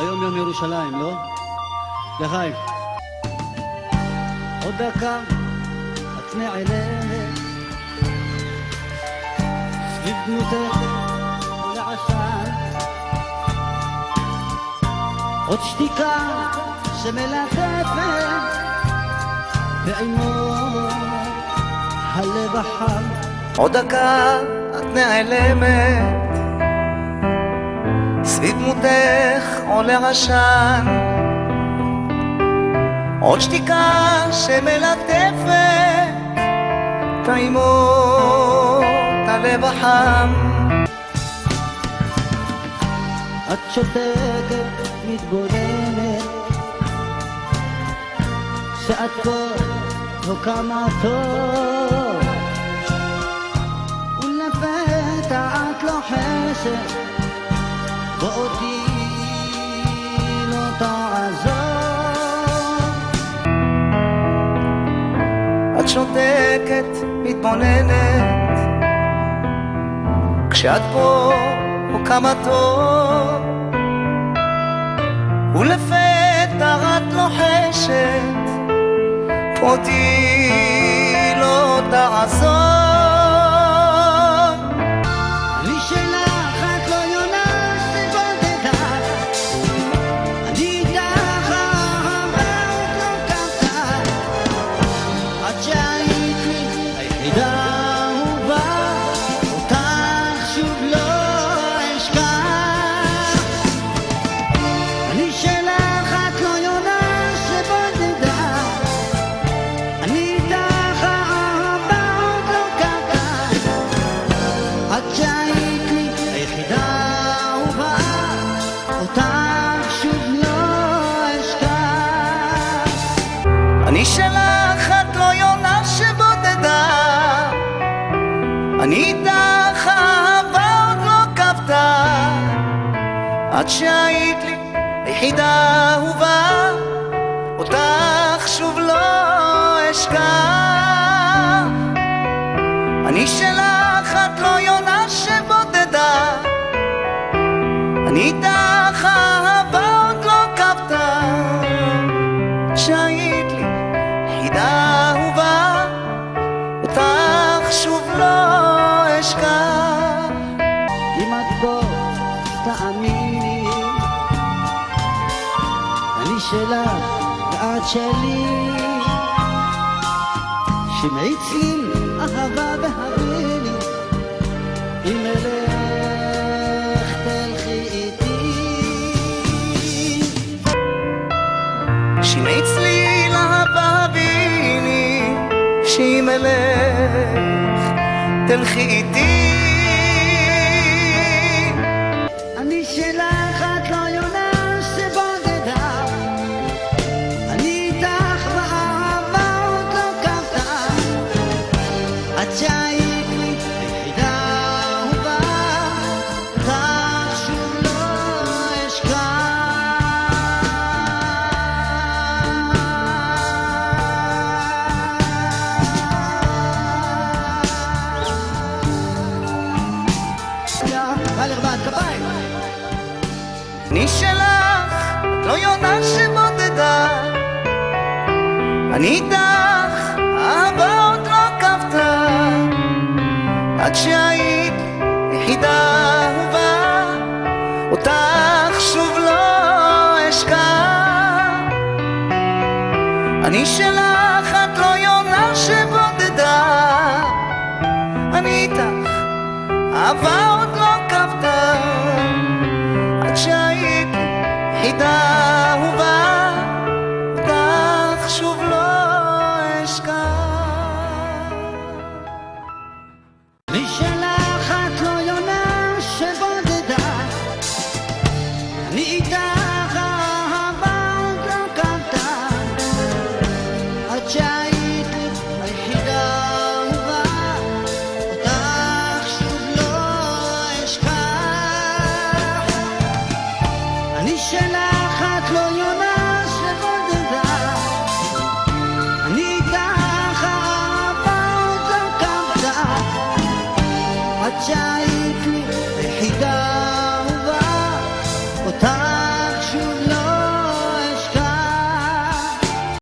היום יום ירושלים, לא? לחיים. עוד דקה, את נעלמת, סביב דמותך לעשן. עוד שתיקה שמלטפת בעימו הלב החם. עוד דקה את נעלמת, סביב דמותך עולה עשן. עוד שתיקה שמלטפת טעימות הלב החם. את שותקת, מתבוננת, שאת פה לא כמה טוב, ולפתע את לוחשת ואותי לא תעזור. את שותקת, מתבוננת, כשאת פה או כמה טוב, ולפתע את לוחשת אותי לא תעזור. אני שלך, את לא יונה שבודדה, אני איתך אהבה עוד לא קרתה, עד שהיית לי היחידה אהובה, אותך שוב לא אשכח. אני שלך, את לא יונה שבודדה, אני איתך אהבה עוד לא קרתה, עד שהיית לי היחידה אהובה, אותך שוב לא אשכח. אני שלך, את לא יונה שבודדה, אני איתך אהבה עוד לא כבתה, עד שהיית לי היחידה אהובה, אותך שוב לא אשכח. אני שלך, את לא יונה שבודדה, אני איתך אהבה עוד לא כבתה, שהיית לי יחידה אהובה, אותך שוב לא אשכח. אם את פה תאמיני, אני שלך ואת שלי, שמעי צליל אהבה והביני, אם אלך תלכי איתי. שמעי צליל אהבה ביני, שאם אלך תלכי איתי. אני שלך, את לא יונה שבודדה, אני איתך באהבה עוד לא קרתה, עד שהיית לי היחידה אהובה, אותך שוב לא אשכח. הלך בהתקפיים. אני שלך, את לא יונה שבודדה, אני איתך אהבה עוד לא כבתה, עד שהיית יחידה אהובה, אותך שוב לא אשכח. אני שלך, את לא יונה שבודדה, אני איתך אהבה עוד לא כבתה, עד שהיית יחידה אהובה, אותך שוב לא אשכח. אני שלך, את לא יונה שבודדה, אני איתך אהבה עוד לא קרתה, עד שהיית לי היחידה אהובה, אותך שוב לא אשכח. אני שלך